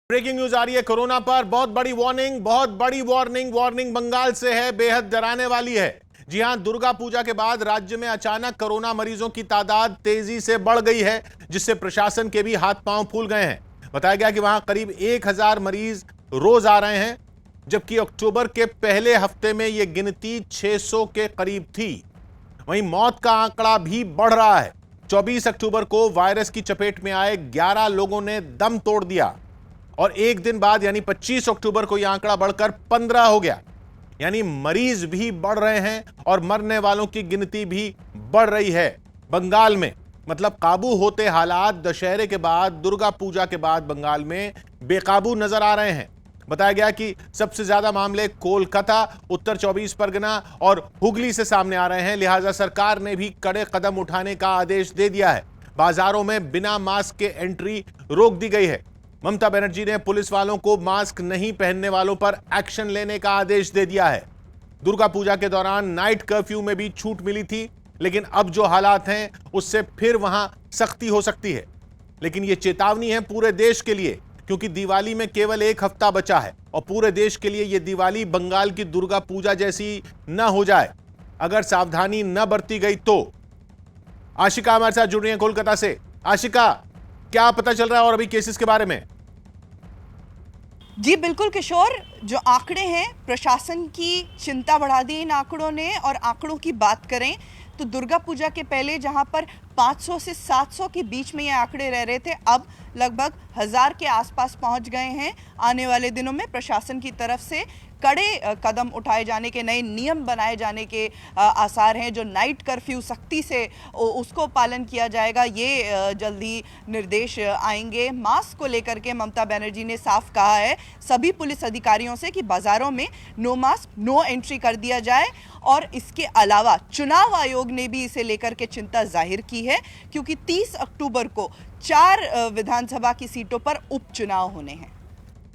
Breaking news आ रही है corona पर। बहुत बड़ी वार्निंग बंगाल से है, बेहद डराने वाली है। जी हां, दुर्गा पूजा के बाद राज्य में अचानक कोरोना मरीजों की तादाद तेजी से बढ़ गई है, जिससे प्रशासन के भी हाथ पांव फूल गए हैं। बताया गया कि वहां करीब 1000 मरीज रोज आ रहे हैं, जबकि अक्टूबर के पहले हफ्ते में यह गिनती 600 के करीब थी। वहीं मौत का आंकड़ा भी बढ़ रहा है। 24 अक्टूबर को वायरस की चपेट में आए 11 लोगों ने दम तोड़ दिया और एक दिन बाद यानी 25 अक्टूबर को यह आंकड़ा बढ़कर 15 हो गया। यानी मरीज भी बढ़ रहे हैं और मरने वालों की गिनती भी बढ़ रही है बंगाल में। मतलब काबू होते हालात दशहरे के बाद, दुर्गा पूजा के बाद बंगाल में बेकाबू नजर आ रहे हैं। बताया गया कि सबसे ज्यादा मामले कोलकाता, उत्तर 24 परगना और हुगली से सामने आ रहे हैं। लिहाजा सरकार ने भी कड़े कदम उठाने का आदेश दे दिया है। बाजारों में बिना मास्क के एंट्री रोक दी गई है। ममता बनर्जी ने पुलिस वालों को मास्क नहीं पहनने वालों पर एक्शन लेने का आदेश दे दिया है। दुर्गा पूजा के दौरान नाइट कर्फ्यू में भी छूट मिली थी, लेकिन अब जो हालात हैं उससे फिर वहां सख्ती हो सकती है। लेकिन यह चेतावनी है पूरे देश के लिए, क्योंकि दिवाली में केवल एक हफ्ता बचा है और पूरे देश के लिए यह दिवाली बंगाल की दुर्गा पूजा जैसी न हो जाए अगर सावधानी न बरती गई तो। आशिका हमारे साथ जुड़ रही है कोलकाता से। आशिका, क्या पता चल रहा है और अभी केसेस के बारे में? जी बिल्कुल किशोर, जो आंकड़े हैं प्रशासन की चिंता बढ़ा दी इन आंकड़ों ने। और आंकड़ों की बात करें तो दुर्गा पूजा के पहले जहां पर 500 से 700 के बीच में ये आंकड़े रह रहे थे, अब लगभग 1000 के आसपास पहुंच गए हैं। आने वाले दिनों में प्रशासन की तरफ से कड़े कदम उठाए जाने के, नए नियम बनाए जाने के आसार हैं। जो नाइट कर्फ्यू सख्ती से उसको पालन किया जाएगा, ये जल्दी निर्देश आएंगे। मास्क को लेकर के ममता बनर्जी ने साफ कहा है सभी पुलिस अधिकारियों से कि बाजारों में नो मास्क नो एंट्री कर दिया जाए। और इसके अलावा चुनाव आयोग ने भी इसे लेकर के चिंता जाहिर की है, क्योंकि 30 अक्टूबर को 4 विधानसभा की सीटों पर उपचुनाव होने हैं।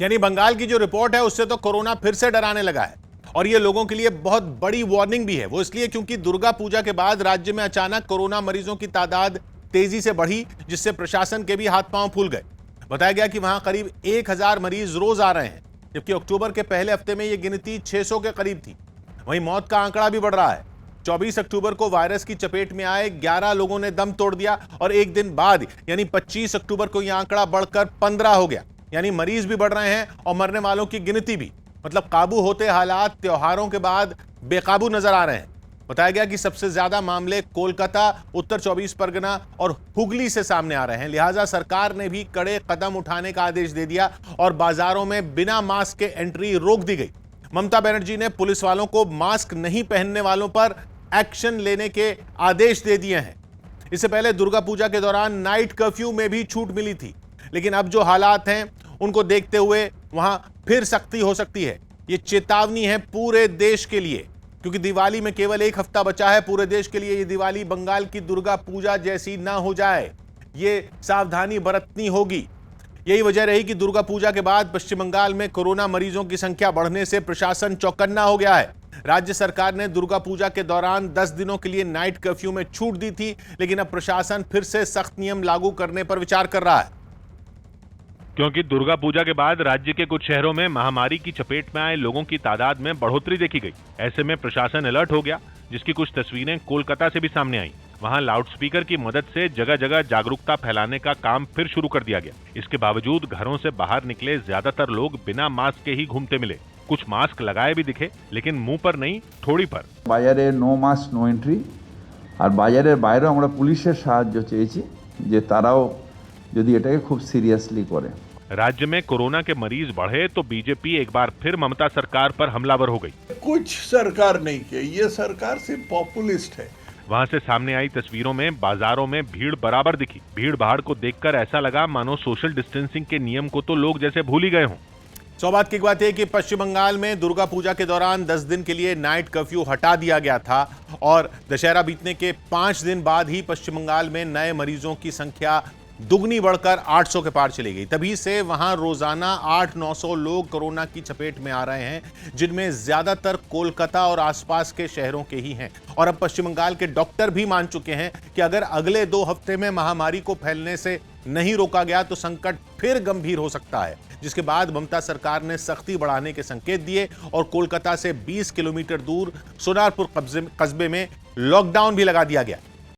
यानी बंगाल की जो रिपोर्ट है उससे तो कोरोना फिर से डराने लगा है और ये लोगों के लिए बहुत बड़ी वार्निंग भी है। वो इसलिए क्योंकि दुर्गा पूजा के बाद राज्य में अचानक कोरोना मरीजों की तादाद तेजी से बढ़ी, जिससे प्रशासन के भी हाथ पांव फूल गए। बताया गया कि वहां करीब 1000 मरीज रोज आ रहे हैं, जबकि अक्टूबर के पहले हफ्ते में यह गिनती 600 के करीब थी। वहीं मौत का आंकड़ा भी बढ़ रहा है। 24 अक्टूबर को वायरस की चपेट में आए 11 लोगों ने दम तोड़ दिया और एक दिन बाद यानी 25 अक्टूबर को यह आंकड़ा बढ़कर 15 हो गया। यानी मरीज भी बढ़ रहे हैं और मरने वालों की गिनती भी। मतलब काबू होते हालात त्योहारों के बाद बेकाबू नजर आ रहे हैं। बताया गया कि सबसे ज्यादा मामले कोलकाता, उत्तर 24 परगना और हुगली से सामने आ रहे हैं। लिहाजा सरकार ने भी कड़े कदम उठाने का आदेश दे दिया और बाजारों में बिना मास्क के एंट्री रोक दी गई। ममता बनर्जी ने पुलिस वालों को मास्क नहीं पहनने वालों पर एक्शन लेने के आदेश दे दिए हैं। इससे पहले दुर्गा पूजा के दौरान नाइट कर्फ्यू में भी छूट मिली थी, लेकिन अब जो हालात हैं उनको देखते हुए वहां फिर सख्ती हो सकती है। यह चेतावनी है पूरे देश के लिए, क्योंकि दिवाली में केवल एक हफ्ता बचा है। पूरे देश के लिए यह दिवाली बंगाल की दुर्गा पूजा जैसी ना हो जाए, यह सावधानी बरतनी होगी। यही वजह रही कि दुर्गा पूजा के बाद पश्चिम बंगाल में कोरोना मरीजों की संख्या बढ़ने से प्रशासन चौकन्ना हो गया है। राज्य सरकार ने दुर्गा पूजा के दौरान 10 दिनों के लिए नाइट कर्फ्यू में छूट दी थी, लेकिन अब प्रशासन फिर से सख्त नियम लागू करने पर विचार कर रहा है। क्योंकि दुर्गा पूजा के बाद राज्य के कुछ शहरों में महामारी की चपेट में आए लोगों की तादाद में बढ़ोतरी देखी गई। ऐसे में प्रशासन अलर्ट हो गया, जिसकी कुछ तस्वीरें कोलकाता से भी सामने आई। वहां लाउडस्पीकर की मदद से जगह जगह जागरूकता फैलाने का काम फिर शुरू कर दिया गया। इसके बावजूद घरों से बाहर निकले ज्यादातर लोग बिना मास्क के ही घूमते मिले। कुछ मास्क लगाए भी दिखे, लेकिन मुंह पर नहीं, ठोड़ी पर। बाजारे नो मास्क नो एंट्री और बाजारेर बाइरेও আমরা পুলিশের সাহায্য চেয়েছি যে তারাও यदि এটাকে খুব সিরিয়াসলি করে। राज्य में कोरोना के मरीज बढ़े तो बीजेपी एक बार फिर ममता सरकार पर हमलावर हो गई। कुछ सरकार नहीं की, ये सरकार सिर्फ पॉपुलिस्ट है। वहां से सामने आई तस्वीरों में बाजारों में भीड़ बराबर दिखी। भीड़ भाड़ को देखकर ऐसा लगा मानो सोशल डिस्टेंसिंग के नियम को तो लोग जैसे भूल ही गए हों। सौभाग्य की बात है कि पश्चिम बंगाल में दुर्गा पूजा के दौरान 10 दिन के लिए नाइट कर्फ्यू हटा दिया गया था और दशहरा बीतने के 5 दिन बाद ही पश्चिम बंगाल में नए मरीजों की संख्या दुगनी बढ़कर 800 के पार चली गई। तभी से वहां रोजाना 800-900 लोग कोरोना की चपेट में आ रहे हैं, जिनमें ज्यादातर कोलकाता और आसपास के शहरों के ही हैं। और अब पश्चिम बंगाल के डॉक्टर भी मान चुके हैं कि अगर अगले 2 हफ्ते में महामारी को फैलने से नहीं रोका गया तो संकट फिर गंभीर हो सकता है, जिसके बाद ममता सरकार ने सख्ती बढ़ाने के संकेत दिए और कोलकाता से 20 किलोमीटर दूर सोनारपुर कस्बे में लॉकडाउन भी लगा दिया गया।